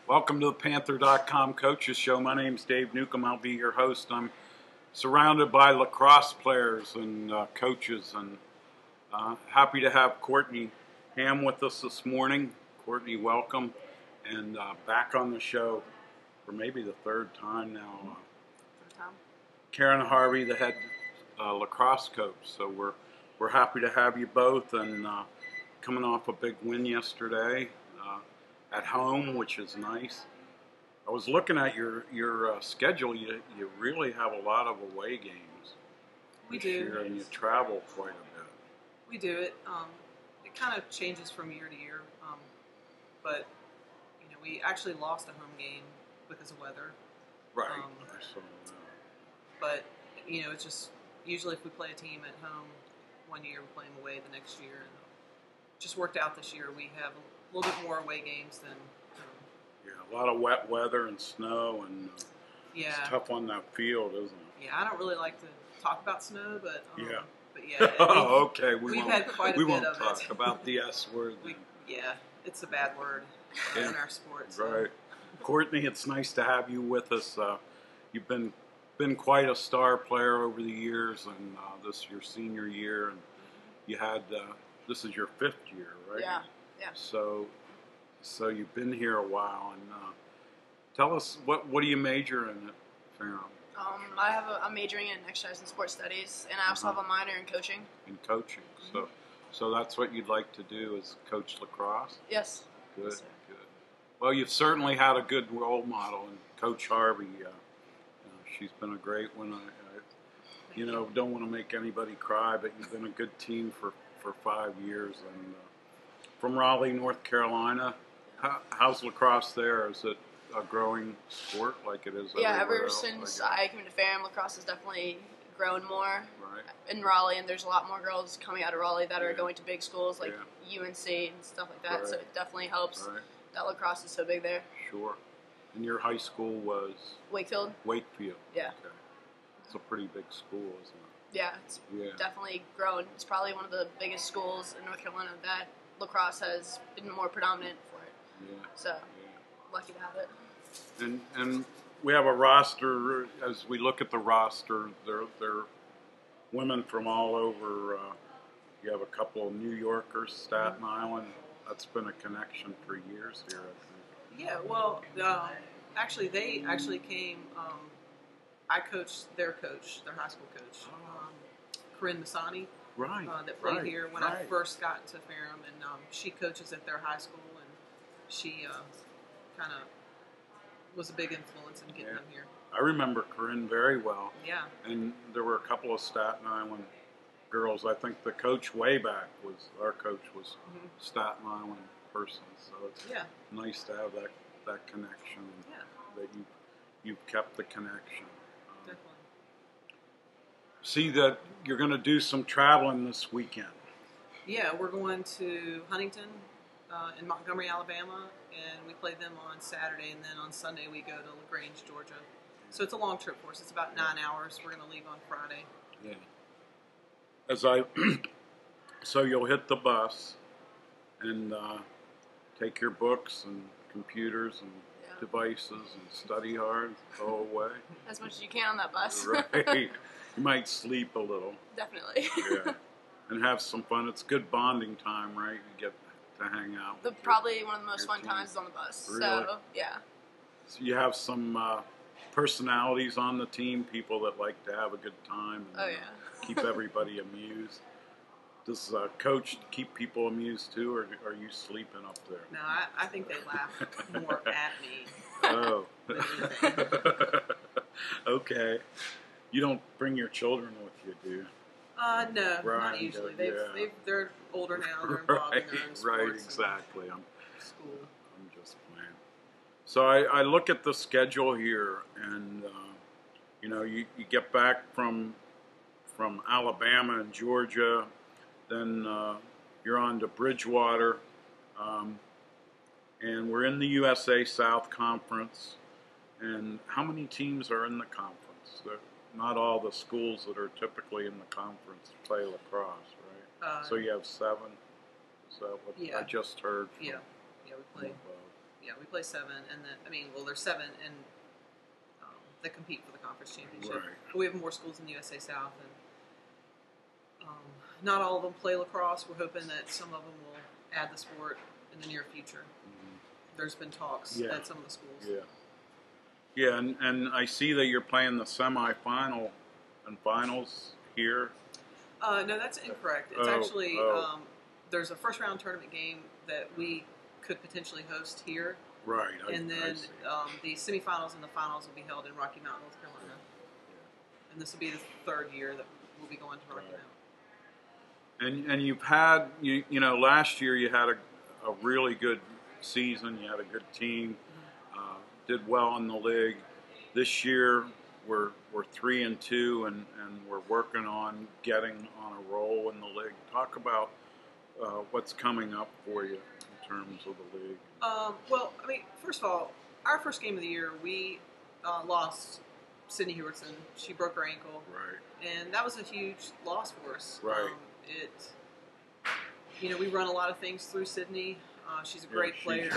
Welcome to the Panther.com Coaches Show. My name's Dave Newcombe. I'll be your host. I'm surrounded by lacrosse players and coaches, and happy to have Courtney Hamm with us this morning. Courtney, welcome, and back on the show for maybe the third time now. Karen Harvey, the head lacrosse coach. So we're happy to have you both, and coming off a big win yesterday at home, which is nice. I was looking at your schedule. You really have a lot of away games. We do. Year, and you travel quite a bit. We do it. It kind of changes from year to year, but we actually lost a home game because of weather. Right. I saw that. But it's just usually if we play a team at home one year, we play them away the next year, and it just worked out this year. We have a little bit more away games than. Yeah, a lot of wet weather and snow, and it's tough on that field, isn't it? Yeah, I don't really like to talk about snow, but yeah. But yeah. Okay, we've had quite a bit of it. We won't talk about the S word. Yeah, it's a bad word in our sport. So. Right, Courtney, it's nice to have you with us. You've been quite a star player over the years, and this is your senior year, and you had this is your 5th year, right? Yeah. So you've been here a while, and tell us what do you major in at Ferrum? I'm majoring in exercise and sports studies, and I also have a minor in coaching. In coaching, so that's what you'd like to do is coach lacrosse? Yes. Good, yes, good. Well, you've certainly had a good role model in Coach Harvey. She's been a great one. I don't want to make anybody cry, but you've been a good team for 5 years, and from Raleigh, North Carolina. How's lacrosse there? Is it a growing sport like it is everywhere everywhere ever else, since I came to Ferrum, lacrosse has definitely grown more in Right. Raleigh, and there's a lot more girls coming out of Raleigh that are going to big schools like UNC and stuff like that, so it definitely helps that lacrosse is so big there. Sure. And your high school was? Wakefield. Wakefield. Yeah. Okay. It's a pretty big school, isn't it? Yeah, it's definitely grown. It's probably one of the biggest schools in North Carolina that lacrosse has been more predominant for it. Yeah. So, lucky to have it. And we have a roster. As we look at the roster, they're women from all over. You have a couple of New Yorkers, Staten Island. That's been a connection for years here, I think. Yeah, well, actually, they actually came. I coached their high school coach, Corinne Masani, that played here when I first got to Ferrum, and she coaches at their high school, and she kind of was a big influence in getting them here. I remember Corinne very well. Yeah. And there were a couple of Staten Island girls. I think the coach way back our coach was Staten Island person, so it's nice to have that connection. That you've kept the connection. Definitely. See that you're going to do some traveling this weekend. Yeah, we're going to Huntington in Montgomery, Alabama, and we play them on Saturday, and then on Sunday we go to LaGrange, Georgia. So it's a long trip for us. It's about 9 hours. We're going to leave on Friday. Yeah. So you'll hit the bus and take your books and computers and devices and study hard the whole way. As much as you can on that bus. Right. You might sleep a little. Definitely. Yeah. And have some fun. It's good bonding time, right? You get to hang out. Probably one of the most fun times is on the bus. Really? So, yeah. So you have some personalities on the team, people that like to have a good time and keep everybody amused. Does coach keep people amused too, or are you sleeping up there? No, I think they laugh more at me. Oh. Okay. You don't bring your children with you, do you? No, not usually. They're older now. They're involved in their own sports. Right, exactly. School. I'm just playing. So I look at the schedule here, and you get back from Alabama and Georgia, then you're on to Bridgewater, and we're in the USA South Conference. And how many teams are in the conference? Not all the schools that are typically in the conference play lacrosse, right? So you have 7. Is that what I just heard? Yeah, we play. Yeah, we play 7, and then there's 7 and that compete for the conference championship. Right. But we have more schools in the USA South, and not all of them play lacrosse. We're hoping that some of them will add the sport in the near future. Mm-hmm. There's been talks at some of the schools. Yeah. Yeah, and I see that you're playing the semifinal and finals here. No, that's incorrect. It's actually there's a first round tournament game that we could potentially host here. Right. And then the semifinals and the finals will be held in Rocky Mount, North Carolina. Yeah. And this will be the 3rd year that we'll be going to Rocky Mount. And you've had you know last year you had a really good season. You had a good team. Did well in the league. This year we're 3-2 and we're working on getting on a roll in the league. Talk about what's coming up for you in terms of the league. Well, I mean, first of all, our first game of the year we lost Sydney Hewardson. She broke her ankle. Right. And that was a huge loss for us. Right. We run a lot of things through Sydney. She's a great player.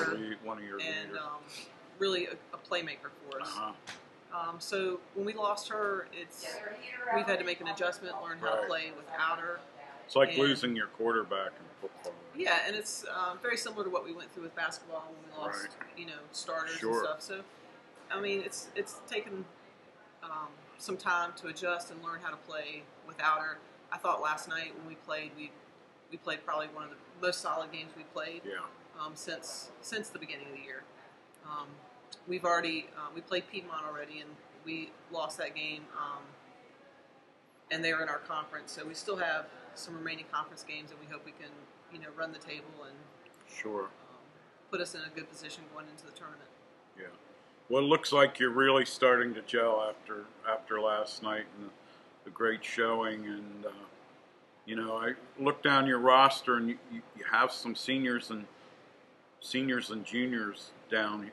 One of your and leaders. Really a playmaker for us. Uh-huh. So when we lost her, we've had to make an adjustment, learn how to play without her. It's like losing your quarterback in football. Yeah, and it's very similar to what we went through with basketball when we lost, starters and stuff. So, I mean, it's taken some time to adjust and learn how to play without her. I thought last night when we played, we played probably one of the most solid games we played since the beginning of the year. We've already we played Piedmont already, and we lost that game, and they're in our conference. So we still have some remaining conference games, and we hope we can run the table and put us in a good position going into the tournament. Yeah. Well, it looks like you're really starting to gel after last night and the great showing. And I look down your roster, and you have some seniors and juniors down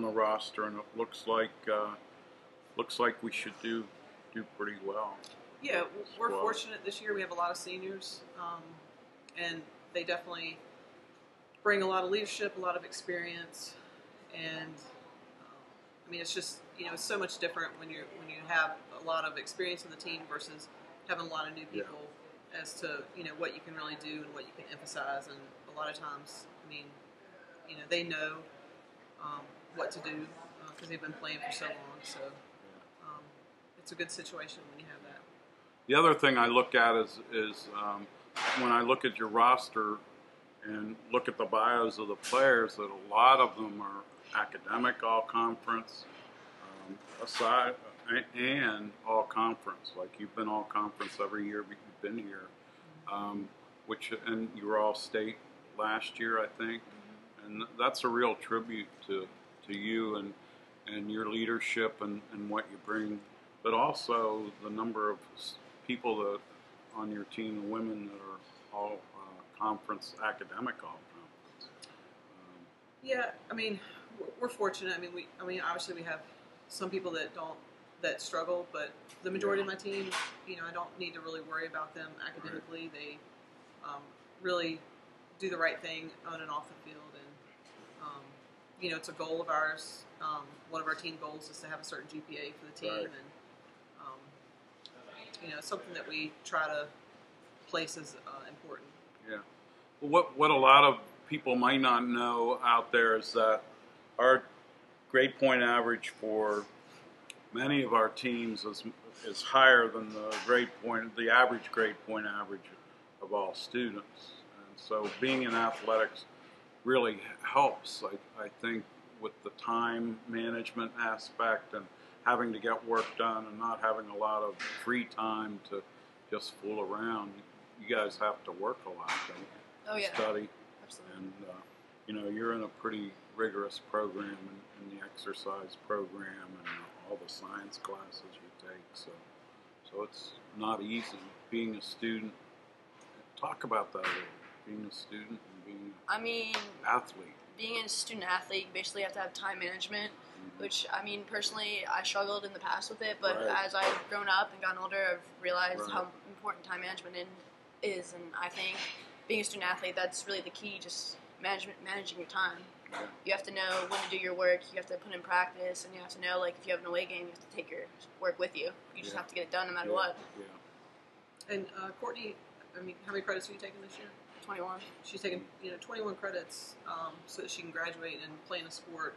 the roster, and it looks like we should do pretty well. Yeah, we're fortunate this year. We have a lot of seniors, and they definitely bring a lot of leadership, a lot of experience, and I mean, it's just it's so much different when you have a lot of experience in the team versus having a lot of new people as to what you can really do and what you can emphasize. And a lot of times, I mean, they know what to do because they've been playing for so long. So it's a good situation when you have that. The other thing I look at is when I look at your roster and look at the bios of the players, that a lot of them are academic all-conference, aside and all-conference. Like you've been all-conference every year you've been here, and you were all-state last year, I think. And that's a real tribute to you and your leadership and what you bring, but also the number of people that on your team, the women that are all conference, academic all conference. Yeah, I mean, we're fortunate. I mean, obviously we have some people that struggle, but the majority of my team, I don't need to really worry about them academically. They really do the right thing on and off the field, and it's a goal of ours. One of our team goals is to have a certain GPA for the team, and something that we try to place as important. Yeah. Well, what a lot of people might not know out there is that our grade point average for many of our teams is higher than the average grade point average of all students. And so being in athletics really helps, I think, with the time management aspect and having to get work done and not having a lot of free time to just fool around. You guys have to work a lot, don't you? Oh, yeah. Study. Absolutely. And, you're in a pretty rigorous program in the exercise program and all the science classes you take. So it's not easy being a student. Talk about that a little. Being a student and being an athlete. Being a student athlete, you basically have to have time management, which, personally, I struggled in the past with it, but as I've grown up and gotten older, I've realized how important time management is, and I think being a student athlete, that's really the key, just managing your time. you have to know when to do your work. You have to put in practice, and you have to know, like, if you have an away game, you have to take your work with you. You just have to get it done no matter what. Yeah. And Courtney, I mean, how many credits are you taking this year? 21. She's taking 21 credits so that she can graduate and play in a sport.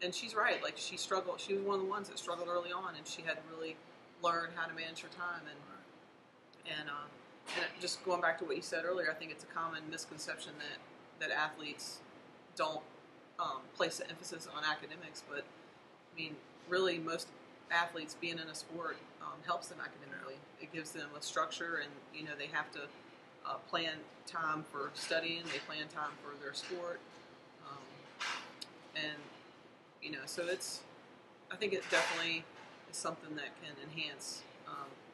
And she's right. Like, she struggled. She was one of the ones that struggled early on, and she had to really learn how to manage her time. And just going back to what you said earlier, I think it's a common misconception that athletes don't place the emphasis on academics. But I mean, really, most athletes being in a sport helps them academically. It gives them a structure, and they have to plan time for studying. They plan time for their sport, and so I think it definitely is something that can enhance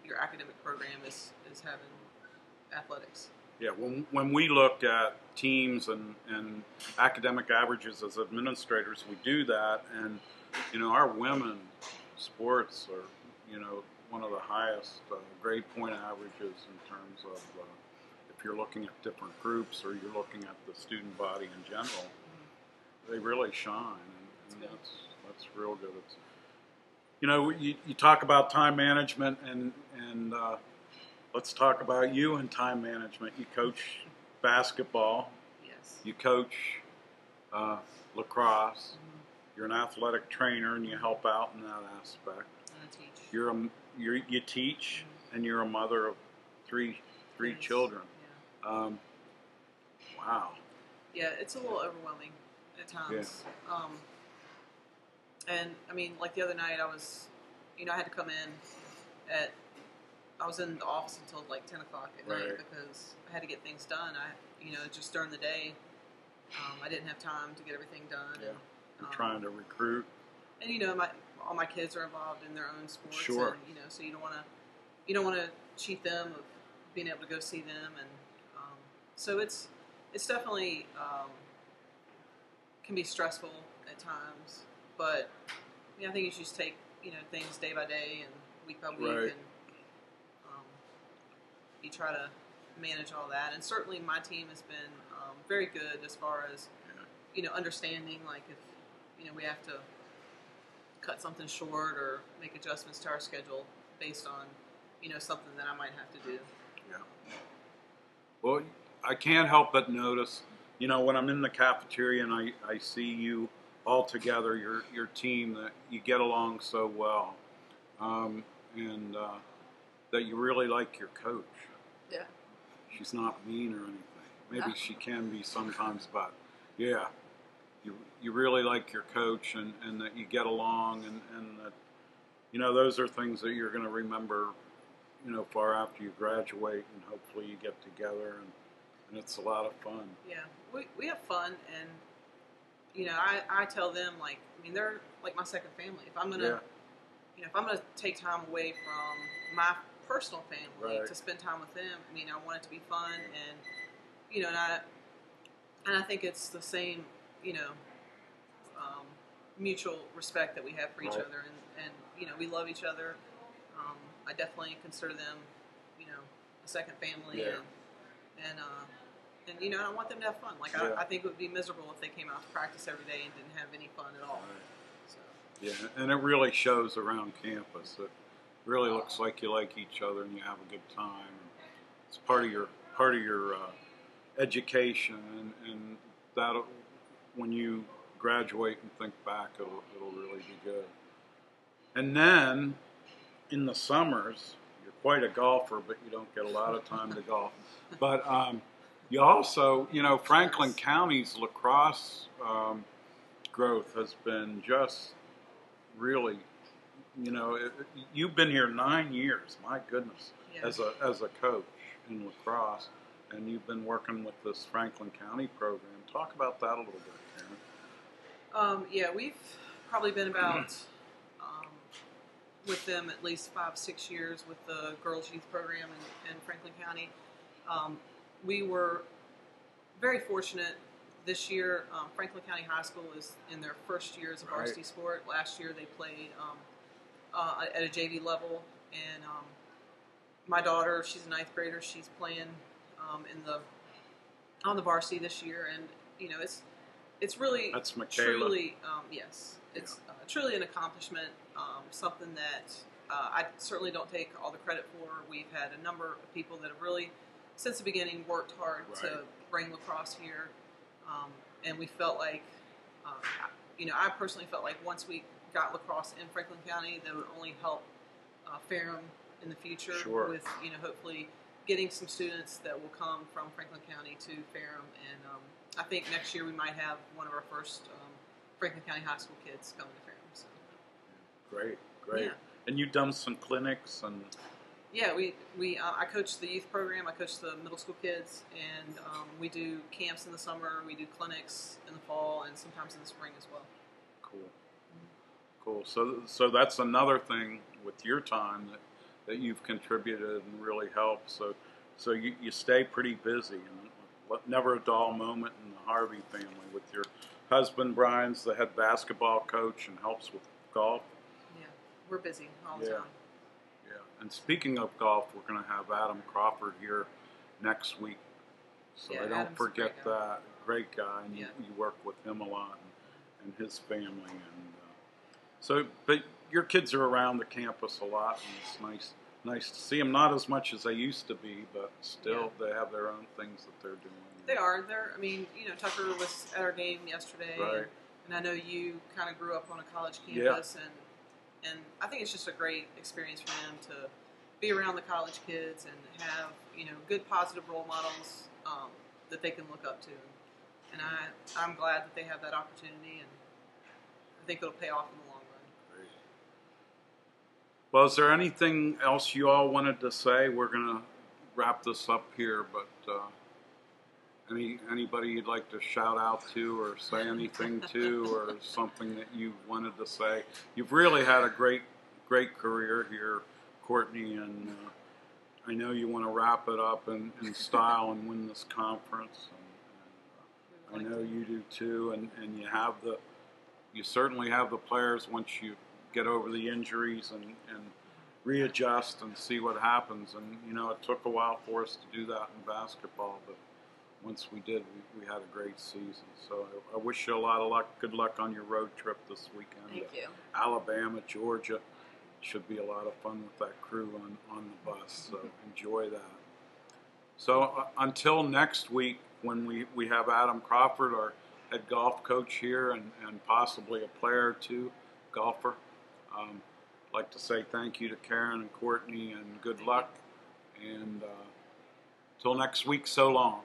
your academic program is having athletics. Yeah, when we look at teams and academic averages as administrators, we do that, and our women sports are one of the highest grade point averages in terms of if you're looking at different groups or you're looking at the student body in general, they really shine, and that's real good. It's, you talk about time management, and let's talk about you and time management. You coach basketball. Yes. You coach lacrosse. You're an athletic trainer, and you help out in that aspect. And I teach. You teach, and you're a mother of three children. Yeah. Wow. Yeah, it's a little overwhelming at times. Yeah. And I mean, like the other night, I was, I had to come in I was in the office until like 10 o'clock at night because I had to get things done. Just during the day, I didn't have time to get everything done. Yeah. You're trying to recruit. And all my kids are involved in their own sports. Sure. And, so you don't want to cheat them of being able to go see them, and so it's definitely can be stressful at times. But I think you should just take things day by day and week by week, and you try to manage all that. And certainly my team has been very good as far as understanding, like, if we have to cut something short or make adjustments to our schedule based on something that I might have to do. Yeah. Well, I can't help but notice, when I'm in the cafeteria and I see you all together, your team, that you get along so well, and that you really like your coach. Yeah. She's not mean or anything. Maybe she can be sometimes, but yeah, you really like your coach, and that you get along, and that those are things that you're going to remember far after you graduate, and hopefully you get together, and it's a lot of fun. Yeah, we have fun, and I tell them, like, they're like my second family. If I'm gonna if I'm gonna take time away from my personal family to spend time with them, I want it to be fun, and and I think it's the same mutual respect that we have for each other, and we love each other. I definitely consider them a second family, and I want them to have fun. Like, I think it would be miserable if they came out to practice every day and didn't have any fun at all. So. Yeah, and it really shows around campus. It really looks like you like each other and you have a good time. It's part of your education, and that when you graduate and think back, it'll really be good. And then in the summers, you're quite a golfer, but you don't get a lot of time to golf. But you also, Franklin County's lacrosse growth has been just really, you've been here 9 years, my goodness, as a coach in lacrosse, and you've been working with this Franklin County program. Talk about that a little bit, Karen. We've probably been about with them at least 5-6 years with the girls' youth program in Franklin County. We were very fortunate this year. Franklin County High School is in their first year as a varsity sport. Last year they played at a JV level, and my daughter, she's a 9th grader. She's playing on the varsity this year, it's really that's truly yes, it's truly an accomplishment. Something that I certainly don't take all the credit for. We've had a number of people that have really, since the beginning, worked hard to bring lacrosse here, and we felt like, I personally felt like once we got lacrosse in Franklin County, that would only help Ferrum in the future with, hopefully getting some students that will come from Franklin County to Ferrum. And I think next year we might have one of our first Franklin County high school kids coming to Ferrum. So. Great. Yeah. And you've done some clinics and... Yeah, I coach the youth program. I coach the middle school kids, and we do camps in the summer. We do clinics in the fall, and sometimes in the spring as well. Cool. So that's another thing with your time that you've contributed and really helped. So you stay pretty busy, and never a dull moment in the Harvey family. With your husband, Brian's the head basketball coach and helps with golf. Yeah, we're busy all the time. Yeah, and speaking of golf, we're going to have Adam Crawford here next week. So I don't Adam's forget that. Great guy, and Yeah. you work with him a lot and his family. And but your kids are around the campus a lot, and it's nice to see them. Not as much as they used to be, but still they have their own things that they're doing. They are. Tucker was at our game yesterday, and I know you kind of grew up on a college campus, and I think it's just a great experience for them to be around the college kids and have good positive role models that they can look up to, and I'm glad that they have that opportunity, and I think it'll pay off in the long run. Great. Well, is there anything else you all wanted to say? We're going to wrap this up here, but anybody you'd like to shout out to or say anything to, or something that you wanted to say? You've really had a great career here, Courtney, and I know you want to wrap it up in style and win this conference. And I know you do too, and you certainly have the players once you get over the injuries and readjust and see what happens. And it took a while for us to do that in basketball, but once we did, we had a great season. So I wish you a lot of luck. Good luck on your road trip this weekend. Thank you. Alabama, Georgia. Should be a lot of fun with that crew on the bus. So enjoy that. So until next week, when we have Adam Crawford, our head golf coach here, and possibly a player or two, golfer. I'd like to say thank you to Karen and Courtney, and good luck. And until next week, so long.